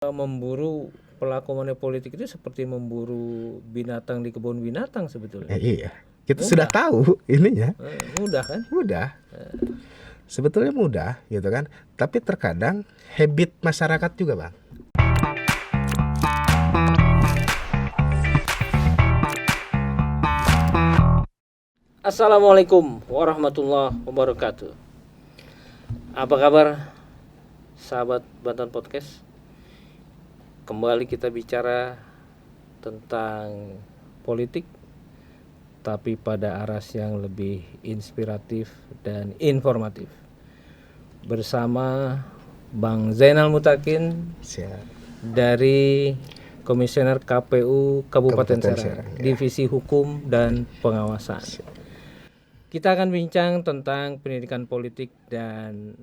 Memburu pelaku money politik itu seperti memburu binatang di kebun binatang sebetulnya. Iya, kita sudah Mudah, tahu ininya. mudah kan? Mudah, sebetulnya mudah gitu kan. Tapi terkadang habit masyarakat juga, Bang. Assalamualaikum warahmatullahi wabarakatuh. Apa kabar sahabat Banten Podcast? Kembali kita bicara tentang politik, tapi pada aras yang lebih inspiratif dan informatif. Bersama Bang Zainal Mutakin Siap. dari Komisioner KPU Kabupaten Serang, Serang, ya. Divisi Hukum dan Pengawasan. Kita akan bincang tentang pendidikan politik dan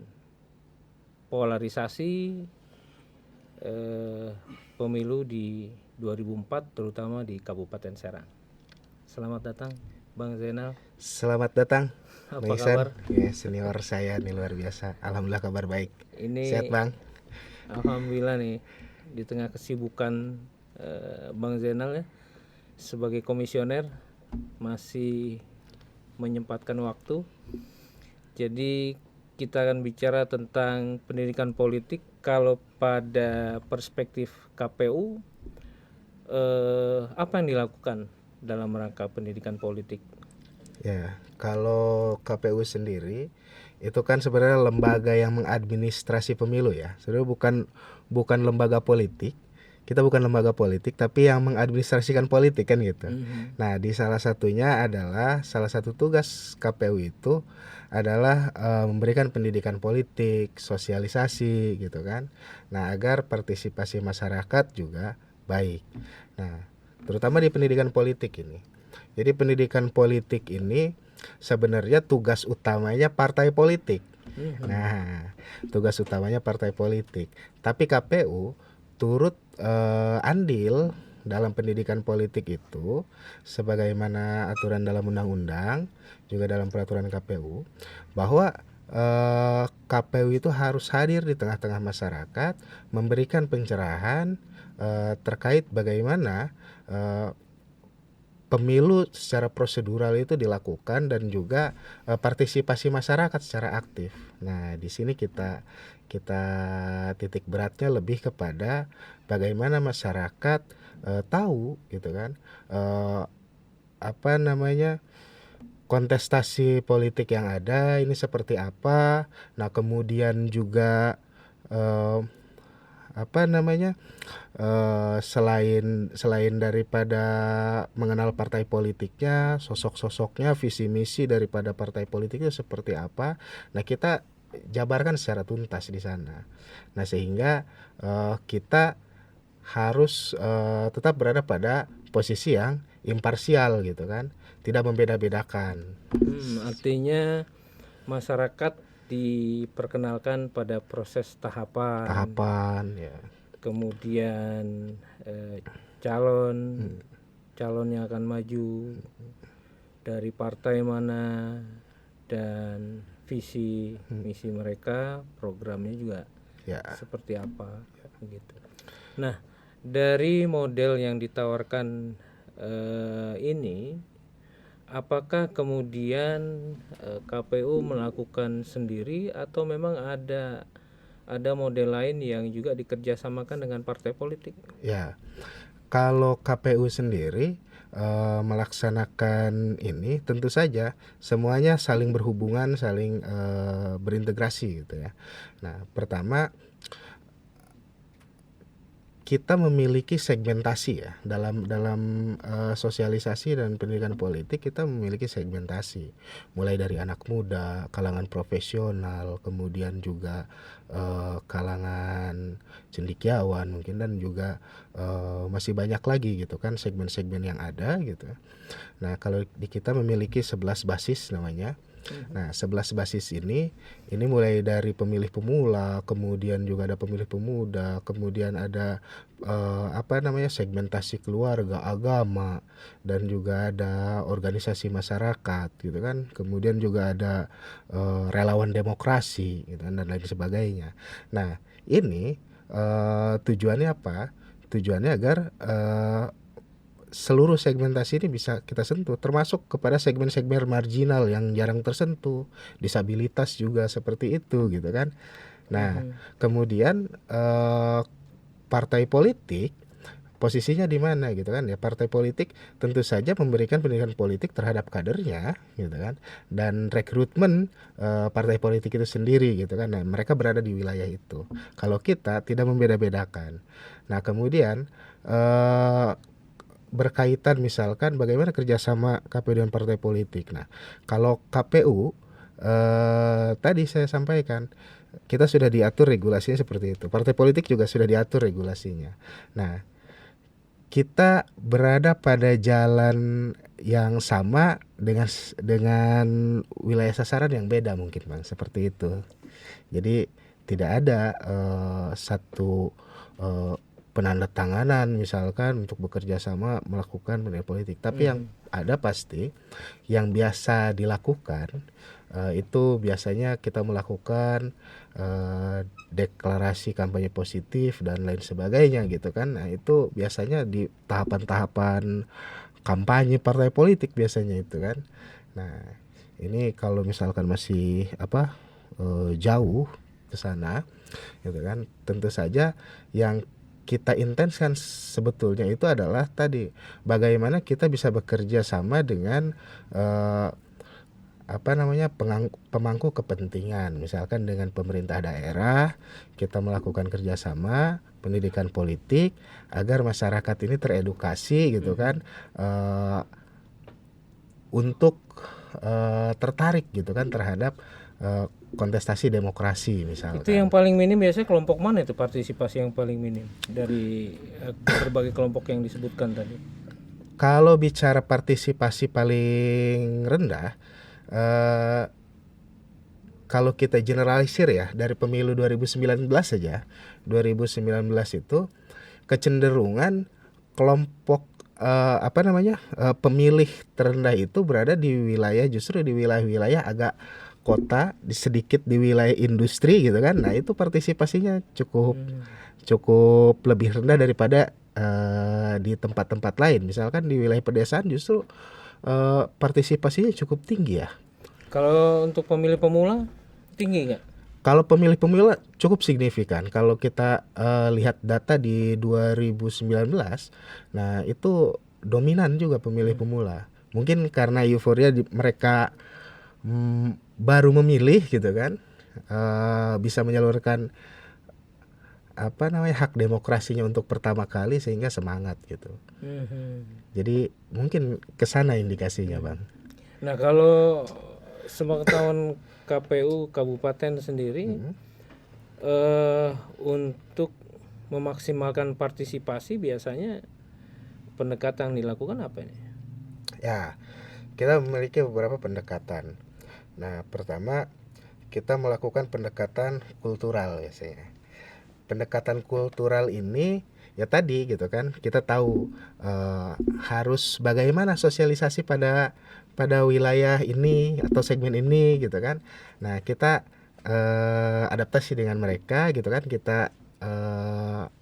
polarisasi pemilu di 2004 terutama di Kabupaten Serang. Selamat datang Bang Zainal. Selamat datang. Apa Bang kabar? Ya, senior saya nih luar biasa. Alhamdulillah kabar baik. Ini Sehat, Bang. Alhamdulillah nih di tengah kesibukan Bang Zainal ya sebagai komisioner masih menyempatkan waktu. Jadi kita akan bicara tentang pendidikan politik. Kalau pada perspektif KPU apa yang dilakukan dalam rangka pendidikan politik? Ya, kalau KPU sendiri itu kan sebenarnya lembaga yang mengadministrasi pemilu ya. Sebenarnya bukan lembaga politik. Kita bukan lembaga politik tapi yang mengadministrasikan politik kan gitu. Nah, di salah satunya adalah salah satu tugas KPU itu adalah memberikan pendidikan politik, sosialisasi gitu kan. Nah, agar partisipasi masyarakat juga baik. Nah, terutama di pendidikan politik ini. Jadi pendidikan politik ini sebenarnya tugas utamanya partai politik. Nah, tugas utamanya partai politik. Tapi KPU turut andil dalam pendidikan politik itu sebagaimana aturan dalam undang-undang juga dalam peraturan KPU bahwa KPU itu harus hadir di tengah-tengah masyarakat memberikan pencerahan terkait bagaimana pemilu secara prosedural itu dilakukan dan juga partisipasi masyarakat secara aktif. Nah, di sini kita titik beratnya lebih kepada bagaimana masyarakat tahu gitu kan kontestasi politik yang ada ini seperti apa. Nah, kemudian juga selain daripada mengenal partai politiknya, sosok-sosoknya, visi misi daripada partai politiknya seperti apa. Nah, kita jabarkan secara tuntas di sana. Nah, sehingga kita harus tetap berada pada posisi yang imparsial gitu kan, tidak membeda-bedakan. Artinya masyarakat diperkenalkan pada proses tahapan Ya. Kemudian calon yang akan maju dari partai mana dan visi misi mereka, programnya juga seperti apa gitu. Nah, dari model yang ditawarkan ini, apakah kemudian KPU melakukan sendiri atau memang ada model lain yang juga dikerjasamakan dengan partai politik? Ya, kalau KPU sendiri melaksanakan ini tentu saja semuanya saling berhubungan, saling berintegrasi gitu ya. Nah, pertama kita memiliki segmentasi ya dalam sosialisasi dan pendidikan politik. Kita memiliki segmentasi mulai dari anak muda, kalangan profesional, kemudian juga kalangan cendekiawan mungkin, dan juga masih banyak lagi gitu kan segmen-segmen yang ada gitu. Nah, kalau di kita memiliki 11 basis namanya. Nah, 11 basis ini mulai dari pemilih pemula, kemudian juga ada pemilih pemuda, kemudian ada segmentasi keluarga, agama, dan juga ada organisasi masyarakat gitu kan. Kemudian juga ada relawan demokrasi gitu kan, dan lain sebagainya. Nah, ini Tujuannya apa? Tujuannya agar seluruh segmentasi ini bisa kita sentuh, termasuk kepada segmen-segmen marginal yang jarang tersentuh, disabilitas juga seperti itu gitu kan. Nah, kemudian partai politik posisinya di mana gitu kan ya. Partai politik tentu saja memberikan pendidikan politik terhadap kadernya gitu kan, dan rekrutmen partai politik itu sendiri gitu kan. Nah, mereka berada di wilayah itu. Kalau kita tidak membeda-bedakan. Nah, kemudian berkaitan misalkan bagaimana kerjasama KPU dengan partai politik. Nah, kalau KPU tadi saya sampaikan kita sudah diatur regulasinya seperti itu. Partai politik juga sudah diatur regulasinya. Nah, kita berada pada jalan yang sama dengan wilayah sasaran yang beda mungkin Bang, seperti itu. Jadi tidak ada satu penandatanganan misalkan untuk bekerja sama melakukan pendidikan politik. Tapi yang ada pasti yang biasa dilakukan itu biasanya kita melakukan deklarasi kampanye positif dan lain sebagainya gitu kan. Nah, itu biasanya di tahapan-tahapan kampanye partai politik biasanya itu kan. Nah, ini kalau misalkan masih jauh ke sana gitu kan, tentu saja yang kita intenskan sebetulnya itu adalah tadi bagaimana kita bisa bekerja sama dengan pemangku kepentingan, misalkan dengan pemerintah daerah kita melakukan kerjasama pendidikan politik agar masyarakat ini teredukasi gitu kan, untuk tertarik gitu kan terhadap kontestasi demokrasi misalkan. Itu yang paling minim biasanya kelompok mana itu, partisipasi yang paling minim dari berbagai kelompok yang disebutkan tadi? Kalau bicara partisipasi paling rendah, kalau kita generalisir ya dari pemilu 2019 saja, 2019 itu kecenderungan kelompok pemilih terendah itu berada di wilayah, justru di wilayah-wilayah agak kota, sedikit di wilayah industri gitu kan. Nah, itu partisipasinya cukup lebih rendah daripada di tempat-tempat lain. Misalkan di wilayah pedesaan justru partisipasinya cukup tinggi ya. Kalau untuk pemilih pemula tinggi nggak? Kalau pemilih pemula cukup signifikan. Kalau kita lihat data di 2019, nah itu dominan juga pemilih pemula. Mungkin karena euforia mereka baru memilih gitu kan, bisa menyalurkan hak demokrasinya untuk pertama kali sehingga semangat gitu. Jadi mungkin kesana indikasinya Bang. Nah, kalau sepengetahuan KPU Kabupaten sendiri untuk memaksimalkan partisipasi biasanya pendekatan yang dilakukan apa ini? Ya, kita memiliki beberapa pendekatan. Nah, pertama kita melakukan pendekatan kultural biasanya. Pendekatan kultural ini ya tadi gitu kan, kita tahu harus bagaimana sosialisasi pada wilayah ini atau segmen ini gitu kan. Nah, kita adaptasi dengan mereka gitu kan, kita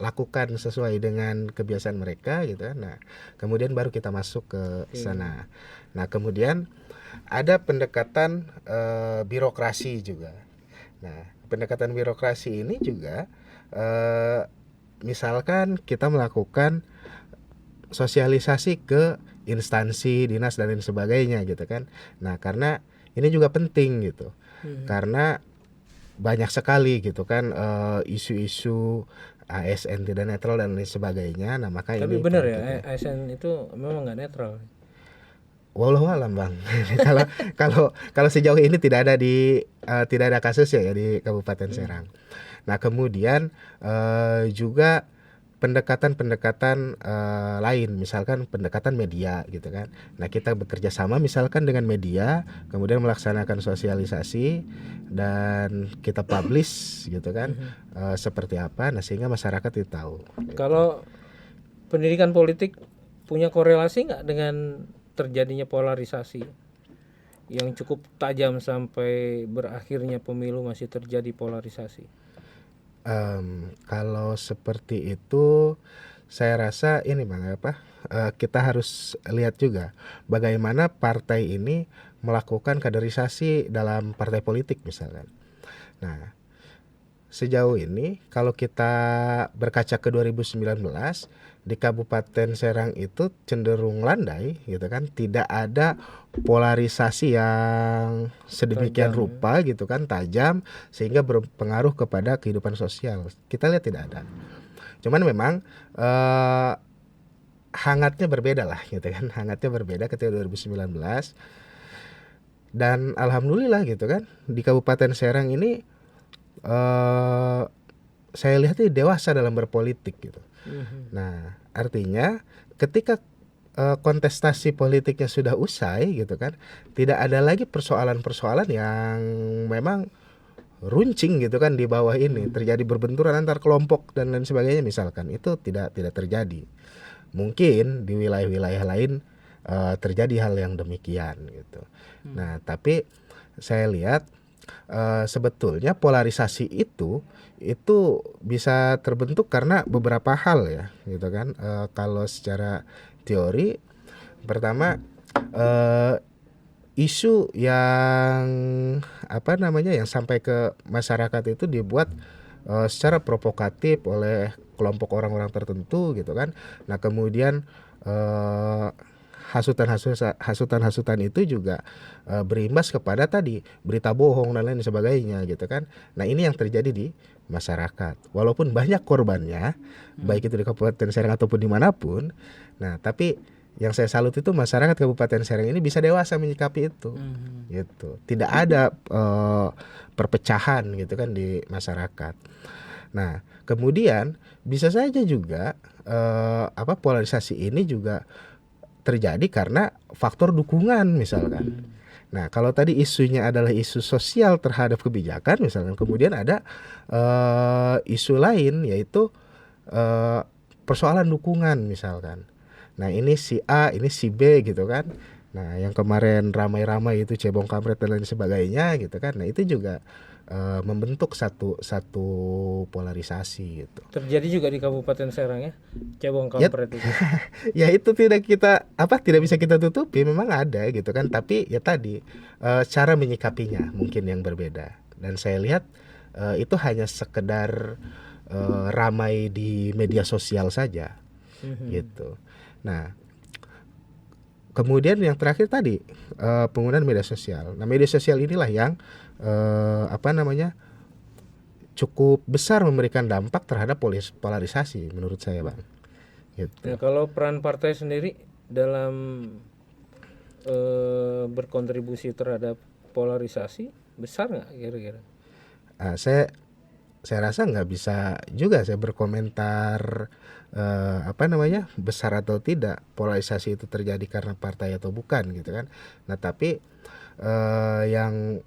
lakukan sesuai dengan kebiasaan mereka gitu kan. Nah, kemudian baru kita masuk ke sana. Nah, kemudian ada pendekatan birokrasi juga. Nah, pendekatan birokrasi ini juga misalkan kita melakukan sosialisasi ke instansi, dinas dan lain sebagainya gitu kan. Nah, karena ini juga penting gitu. Karena banyak sekali gitu kan isu-isu ASN tidak netral dan lain sebagainya. Nah, maka Tapi ini benar ya, ASN itu memang nggak netral. Wallahu alam Bang. kalau sejauh ini tidak ada kasus ya di Kabupaten Serang. Nah, kemudian juga pendekatan-pendekatan lain, misalkan pendekatan media gitu kan. Nah, kita bekerja sama misalkan dengan media, kemudian melaksanakan sosialisasi dan kita publish gitu kan, seperti apa, nah sehingga masyarakat itu tahu. Kalau pendidikan politik punya korelasi nggak dengan terjadinya polarisasi yang cukup tajam sampai berakhirnya pemilu masih terjadi polarisasi? Kalau seperti itu, saya rasa ini Bang kita harus lihat juga bagaimana partai ini melakukan kaderisasi dalam partai politik misalkan. Nah, sejauh ini kalau kita berkaca ke 2019 di Kabupaten Serang itu cenderung landai gitu kan, tidak ada polarisasi yang sedemikian Tajam, ya. rupa gitu kan, tajam sehingga berpengaruh kepada kehidupan sosial. Kita lihat tidak ada. Cuman memang eh, hangatnya berbeda lah gitu kan, hangatnya berbeda ketika 2019 dan alhamdulillah gitu kan di Kabupaten Serang ini eh saya lihat ini dewasa dalam berpolitik gitu. Nah, artinya ketika kontestasi politiknya sudah usai gitu kan, tidak ada lagi persoalan-persoalan yang memang runcing gitu kan di bawah ini, terjadi berbenturan antar kelompok dan lain sebagainya misalkan. Itu tidak terjadi. Mungkin di wilayah-wilayah lain terjadi hal yang demikian gitu. Nah, tapi saya lihat sebetulnya polarisasi itu bisa terbentuk karena beberapa hal ya gitu kan. Kalau secara teori, pertama isu yang yang sampai ke masyarakat itu dibuat secara provokatif oleh kelompok orang-orang tertentu gitu kan. Nah kemudian eh, hasutan-hasutan itu juga berimbas kepada tadi berita bohong dan lain sebagainya gitu kan. Nah ini yang terjadi di masyarakat. Walaupun banyak korbannya, baik itu di Kabupaten Serang ataupun dimanapun. Nah tapi yang saya salut itu masyarakat Kabupaten Serang ini bisa dewasa menyikapi itu, gitu. Tidak ada perpecahan gitu kan di masyarakat. Nah kemudian bisa saja juga polarisasi ini juga terjadi karena faktor dukungan misalkan. Nah, kalau tadi isunya adalah isu sosial terhadap kebijakan misalkan, kemudian ada isu lain yaitu persoalan dukungan misalkan. Nah, ini si A, ini si B gitu kan. Nah, yang kemarin ramai-ramai itu cebong kampret dan lain sebagainya gitu kan. Nah, itu juga membentuk satu polarisasi gitu. Terjadi juga di Kabupaten Serang ya, cebong Ya, kampret itu. ya itu tidak bisa kita tutupi, memang ada gitu kan, tapi ya tadi cara menyikapinya mungkin yang berbeda. Dan saya lihat itu hanya sekedar ramai di media sosial saja gitu. Nah kemudian yang terakhir tadi penggunaan media sosial. Nah media sosial inilah yang cukup besar memberikan dampak terhadap polarisasi menurut saya Bang gitu. Nah, kalau peran partai sendiri dalam berkontribusi terhadap polarisasi besar nggak kira-kira? Saya rasa nggak bisa juga saya berkomentar besar atau tidak polarisasi itu terjadi karena partai atau bukan gitu kan. Nah tapi yang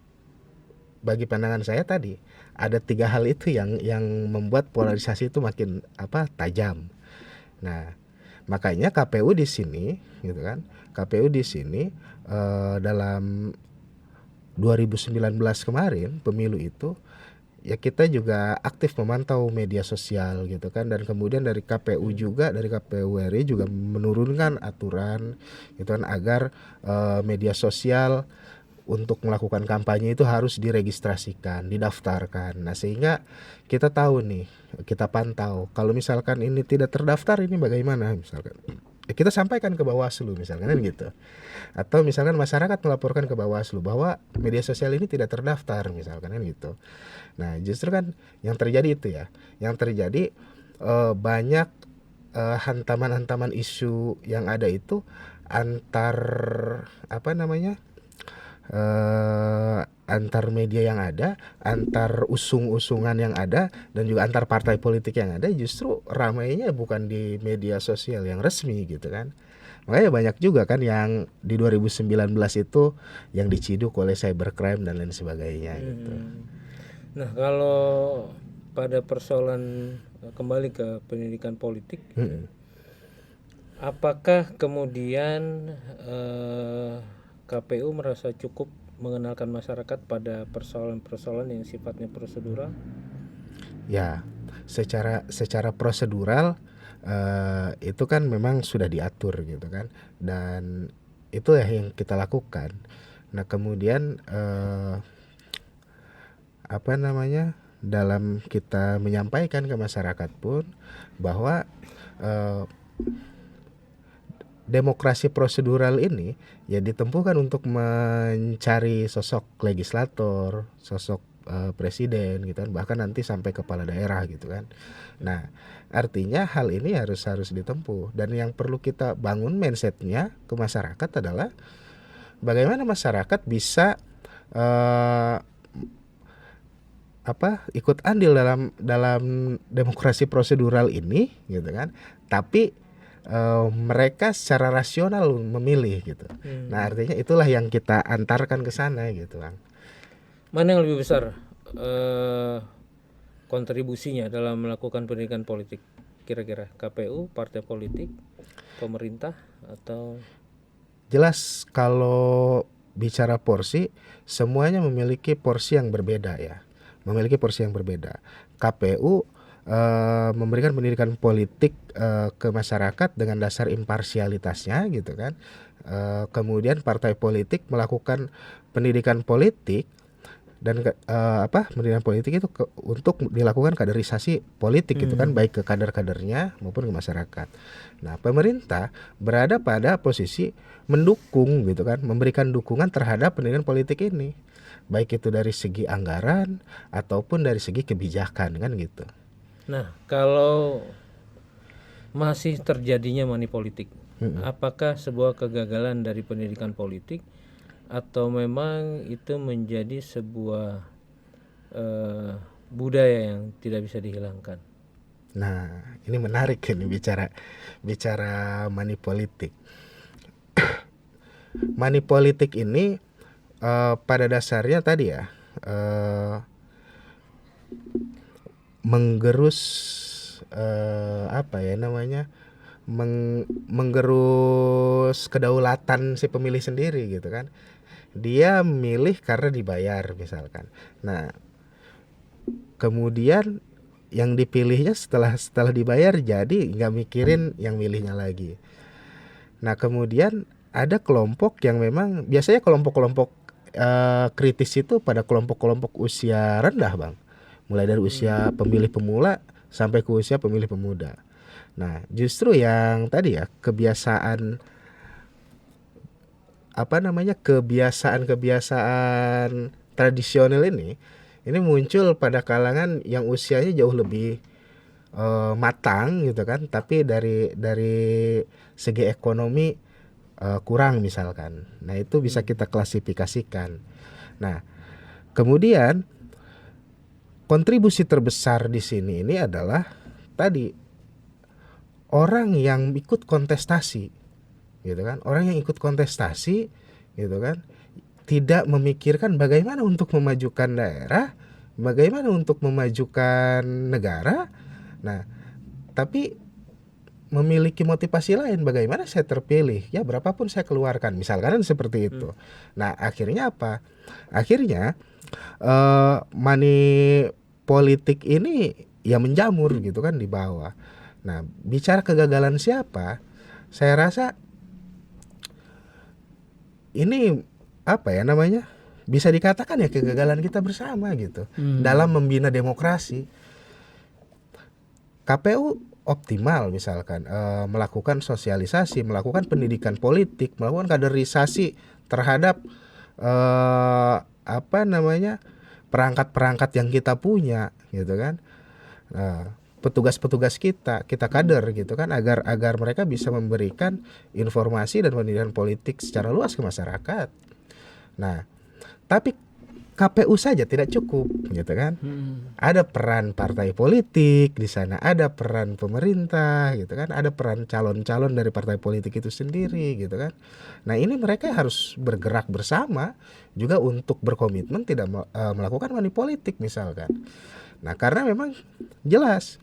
bagi pandangan saya tadi ada 3 hal itu yang membuat polarisasi itu makin tajam. Nah makanya KPU di sini gitu kan, KPU di sini dalam 2019 kemarin pemilu itu ya kita juga aktif memantau media sosial gitu kan, dan kemudian dari KPU juga, dari KPU RI juga menurunkan aturan gitu kan agar media sosial untuk melakukan kampanye itu harus diregistrasikan, didaftarkan. Nah sehingga kita tahu nih, kita pantau kalau misalkan ini tidak terdaftar ini bagaimana misalkan. Ya, kita sampaikan ke Bawaslu misalkan kan gitu. Atau misalkan masyarakat melaporkan ke Bawaslu bahwa media sosial ini tidak terdaftar misalkan kan gitu. Nah, justru kan yang terjadi itu ya. Yang terjadi banyak hantaman-hantaman isu yang ada itu antar antar media yang ada, antar usung-usungan yang ada, dan juga antar partai politik yang ada, justru ramainya bukan di media sosial yang resmi gitu kan. Makanya banyak juga kan yang di 2019 itu yang diciduk oleh cybercrime dan lain sebagainya gitu. Nah kalau pada persoalan kembali ke pendidikan politik, apakah kemudian KPU merasa cukup mengenalkan masyarakat pada persoalan-persoalan yang sifatnya prosedural? Ya, secara prosedural itu kan memang sudah diatur gitu kan, dan itu ya yang kita lakukan. Nah kemudian apa namanya, dalam kita menyampaikan ke masyarakat pun bahwa eh, demokrasi prosedural ini ya ditempuhkan untuk mencari sosok legislator, sosok presiden gitu kan, bahkan nanti sampai kepala daerah gitu kan. Nah, artinya hal ini harus harus ditempuh, dan yang perlu kita bangun mindsetnya ke masyarakat adalah bagaimana masyarakat bisa eh, ikut andil dalam dalam demokrasi prosedural ini gitu kan, tapi mereka secara rasional memilih gitu. Nah artinya itulah yang kita antarkan ke sana gitu Bang. Mana yang lebih besar kontribusinya dalam melakukan pendidikan politik? Kira-kira KPU, partai politik, pemerintah, atau? Jelas kalau bicara porsi, semuanya memiliki porsi yang berbeda ya. Memiliki porsi yang berbeda. KPU memberikan pendidikan politik ke masyarakat dengan dasar imparsialitasnya gitu kan. Kemudian partai politik melakukan pendidikan politik dan pendidikan politik itu untuk dilakukan kaderisasi politik gitu kan, baik ke kader-kadernya maupun ke masyarakat. Nah, pemerintah berada pada posisi mendukung gitu kan, memberikan dukungan terhadap pendidikan politik ini, baik itu dari segi anggaran ataupun dari segi kebijakan kan gitu. Nah, kalau masih terjadinya money politik, apakah sebuah kegagalan dari pendidikan politik atau memang itu menjadi sebuah budaya yang tidak bisa dihilangkan? Nah, ini menarik ini bicara money politik. Money politik ini pada dasarnya tadi ya menggerus menggerus kedaulatan si pemilih sendiri gitu kan. Dia milih karena dibayar misalkan. Nah, kemudian yang dipilihnya setelah dibayar jadi nggak mikirin yang milihnya lagi. Nah, kemudian ada kelompok yang memang biasanya kelompok-kelompok kritis itu pada kelompok-kelompok usia rendah Bang. Mulai dari usia pemilih pemula sampai ke usia pemilih pemuda. Nah, justru yang tadi ya kebiasaan tradisional ini muncul pada kalangan yang usianya jauh lebih matang gitu kan, tapi dari segi ekonomi kurang misalkan. Nah, itu bisa kita klasifikasikan. Nah, kemudian kontribusi terbesar di sini ini adalah tadi orang yang ikut kontestasi gitu kan. Orang yang ikut kontestasi gitu kan tidak memikirkan bagaimana untuk memajukan daerah, bagaimana untuk memajukan negara. Nah, tapi memiliki motivasi lain, bagaimana saya terpilih, ya berapapun saya keluarkan, misalkan seperti itu. Nah, akhirnya apa? Akhirnya money politik ini ya menjamur gitu kan di bawah. Nah, bicara kegagalan siapa? Saya rasa ini bisa dikatakan ya kegagalan kita bersama gitu dalam membina demokrasi. KPU optimal misalkan melakukan sosialisasi, melakukan pendidikan politik, melakukan kaderisasi terhadap perangkat-perangkat yang kita punya gitu kan. Petugas-petugas kita kader gitu kan, agar mereka bisa memberikan informasi dan pendidikan politik secara luas ke masyarakat. Nah, tapi KPU saja tidak cukup gitu kan. Ada peran partai politik di sana, ada peran pemerintah gitu kan, ada peran calon-calon dari partai politik itu sendiri gitu kan. Nah, ini mereka harus bergerak bersama juga untuk berkomitmen tidak melakukan money politik misalkan. Nah, karena memang jelas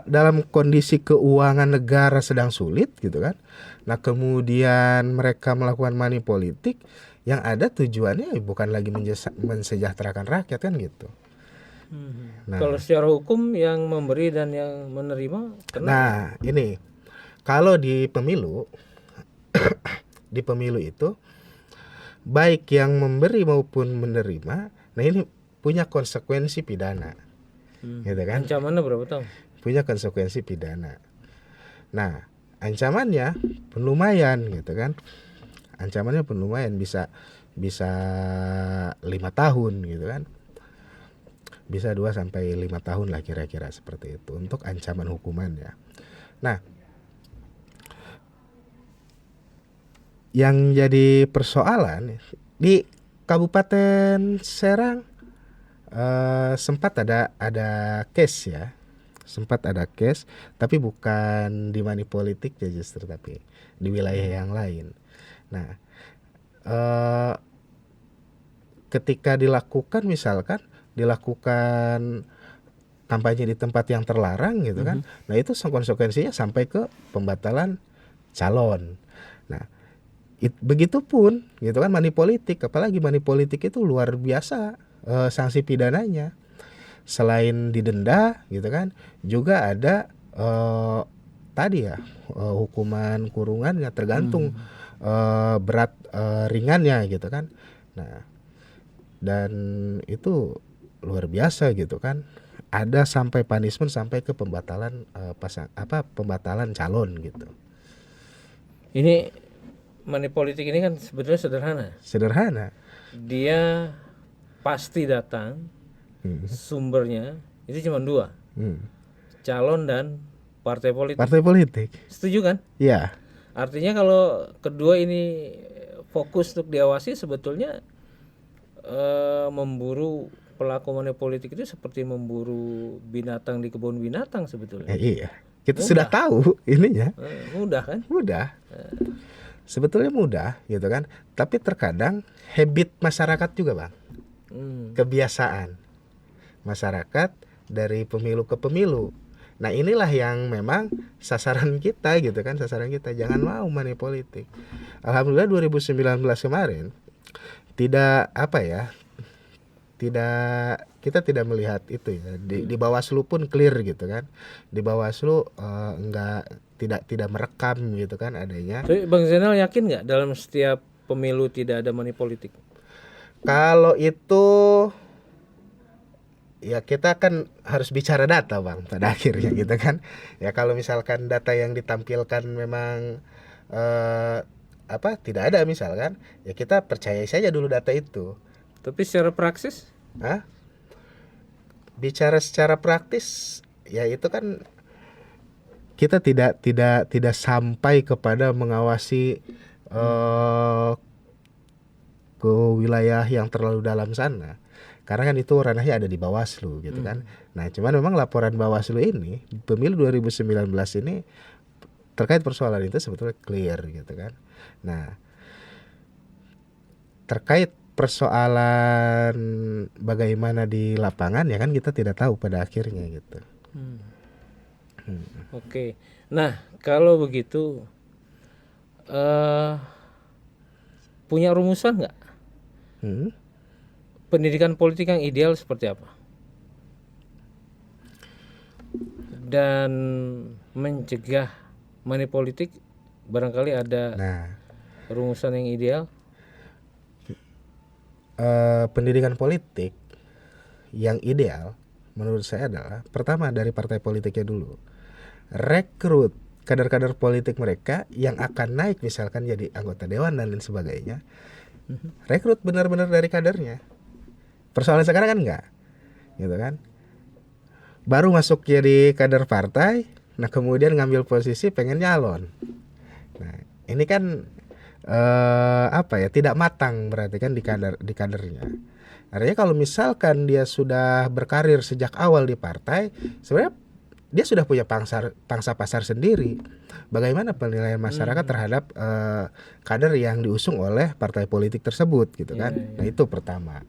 dalam kondisi keuangan negara sedang sulit gitu kan. Nah, kemudian mereka melakukan money politik yang ada tujuannya bukan lagi mensejahterakan rakyat kan gitu. Nah. Kalau secara hukum yang memberi dan yang menerima kena. Nah, ini kalau di pemilu di pemilu itu baik yang memberi maupun menerima, nah ini punya konsekuensi pidana. Gitu kan? Ancamannya berapa tahun? Punya konsekuensi pidana. Nah, ancamannya pun lumayan gitu kan. Ancamannya pun lumayan, bisa 5 tahun gitu kan. Bisa 2 sampai 5 tahun lah kira-kira seperti itu untuk ancaman hukumannya. Nah, yang jadi persoalan di Kabupaten Serang sempat ada case ya. Sempat ada case, tapi bukan di money politik ya justru, tapi di wilayah yang lain. Nah, ketika dilakukan kampanye di tempat yang terlarang gitu kan, nah itu konsekuensinya sampai ke pembatalan calon. Nah, begitupun gitu kan money politik, apalagi money politik itu luar biasa sanksi pidananya. Selain didenda gitu kan, juga ada hukuman kurungannya tergantung berat ringannya gitu kan. Nah, dan itu luar biasa gitu kan. Ada sampai punishment sampai ke pembatalan pembatalan calon gitu. Ini money politik ini kan sebenarnya sederhana. Sederhana. Dia pasti datang. Sumbernya itu cuma 2, calon dan partai politik. Partai politik. Setuju kan? Iya. Artinya kalau kedua ini fokus untuk diawasi, sebetulnya memburu pelaku money politik itu seperti memburu binatang di kebun binatang sebetulnya. Iya. Kita sudah tahu ininya. Mudah kan? Mudah. Sebetulnya mudah gitu kan. Tapi terkadang habit masyarakat juga, Bang. Kebiasaan masyarakat dari pemilu ke pemilu. Nah, inilah yang memang sasaran kita gitu kan, sasaran kita. Jangan mau money politik. Alhamdulillah 2019 kemarin kita tidak melihat itu ya. Di Bawaslu pun clear gitu kan. Di Bawaslu tidak merekam gitu kan adanya. Jadi Bang Zainal yakin nggak dalam setiap pemilu tidak ada money politik? Kalau itu ya kita kan harus bicara data, Bang, pada akhirnya gitu kan. Ya kalau misalkan data yang ditampilkan memang tidak ada misalkan, ya kita percaya saja dulu data itu. Tapi secara praksis? Bicara secara praktis ya itu kan kita tidak sampai kepada mengawasi ke wilayah yang terlalu dalam sana. Karena kan itu ranahnya ada di Bawaslu gitu kan. Nah, cuman memang laporan Bawaslu ini pemilu 2019 ini terkait persoalan itu sebetulnya clear gitu kan. Nah, terkait persoalan bagaimana di lapangan ya kan kita tidak tahu pada akhirnya gitu. Oke. Nah, kalau begitu punya rumusan nggak? Pendidikan politik yang ideal seperti apa? Dan mencegah money politik barangkali ada rumusan yang ideal? Pendidikan politik yang ideal menurut saya adalah pertama dari partai politiknya dulu. Rekrut kader-kader politik mereka yang akan naik misalkan jadi anggota dewan dan lain sebagainya. Rekrut benar-benar dari kadernya. Persoalan sekarang kan enggak, gitu kan? Baru masuk jadi kader partai, nah kemudian ngambil posisi pengen nyalon. Nah ini kan tidak matang berarti kan di kadernya. Artinya kalau misalkan dia sudah berkarir sejak awal di partai, sebenarnya dia sudah punya pangsa pasar sendiri. Bagaimana penilaian masyarakat terhadap kader yang diusung oleh partai politik tersebut, gitu kan? Nah itu pertama.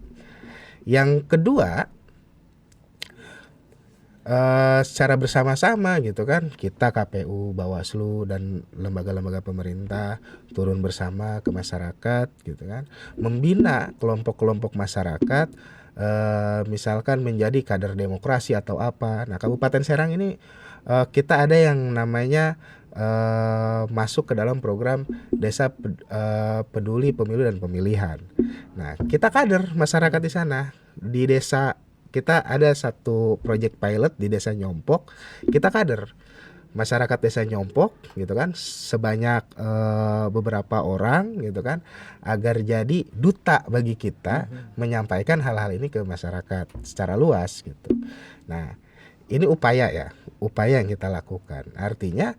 Yang kedua, secara bersama-sama gitu kan, kita KPU, Bawaslu dan lembaga-lembaga pemerintah turun bersama ke masyarakat gitu kan, membina kelompok-kelompok masyarakat misalkan menjadi kader demokrasi atau apa. Nah, Kabupaten Serang ini kita ada yang namanya masuk ke dalam program Desa Peduli Pemilu dan Pemilihan. Nah, kita kader masyarakat di sana. Di desa kita ada satu proyek pilot di Desa Nyompok, kita kader masyarakat Desa Nyompok gitu kan, sebanyak beberapa orang gitu kan, agar jadi duta bagi kita menyampaikan hal-hal ini ke masyarakat secara luas gitu. Nah, ini upaya yang kita lakukan. Artinya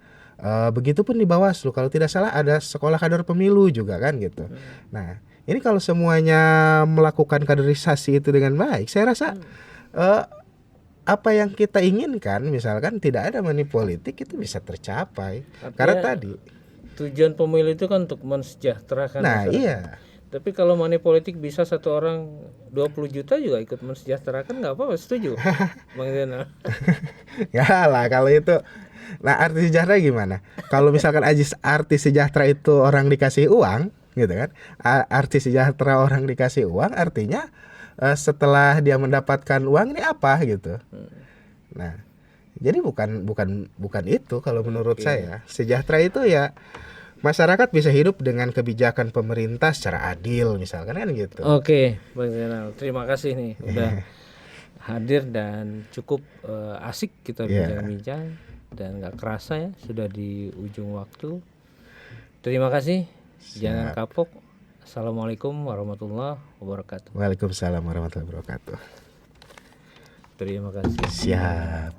begitupun di Bawaslu, kalau tidak salah ada sekolah kader pemilu juga kan gitu. Nah, ini kalau semuanya melakukan kaderisasi itu dengan baik, saya rasa apa yang kita inginkan, misalkan tidak ada money politik, itu bisa tercapai. Artinya, karena tadi tujuan pemilu itu kan untuk mensejahterakan nah masyarakat. iya, Tapi kalau money politik bisa satu orang 20 juta juga ikut mensejahterakan, nggak apa-apa, setuju Bang Zainal. ya lah kalau itu. Nah, arti sejahtera gimana? Kalau misalkan arti sejahtera itu orang dikasih uang gitu kan, arti sejahtera orang dikasih uang artinya setelah dia mendapatkan uang ini apa gitu. Nah, jadi bukan itu kalau menurut saya. Sejahtera itu ya masyarakat bisa hidup dengan kebijakan pemerintah secara adil misalkan kan gitu. Oke, Bang Zainal, terima kasih nih udah hadir dan cukup asik kita bincang-bincang dan nggak kerasa ya sudah di ujung waktu. Terima kasih. Jangan kapok. Assalamualaikum warahmatullahi wabarakatuh. Waalaikumsalam warahmatullahi wabarakatuh. Terima kasih. Siap.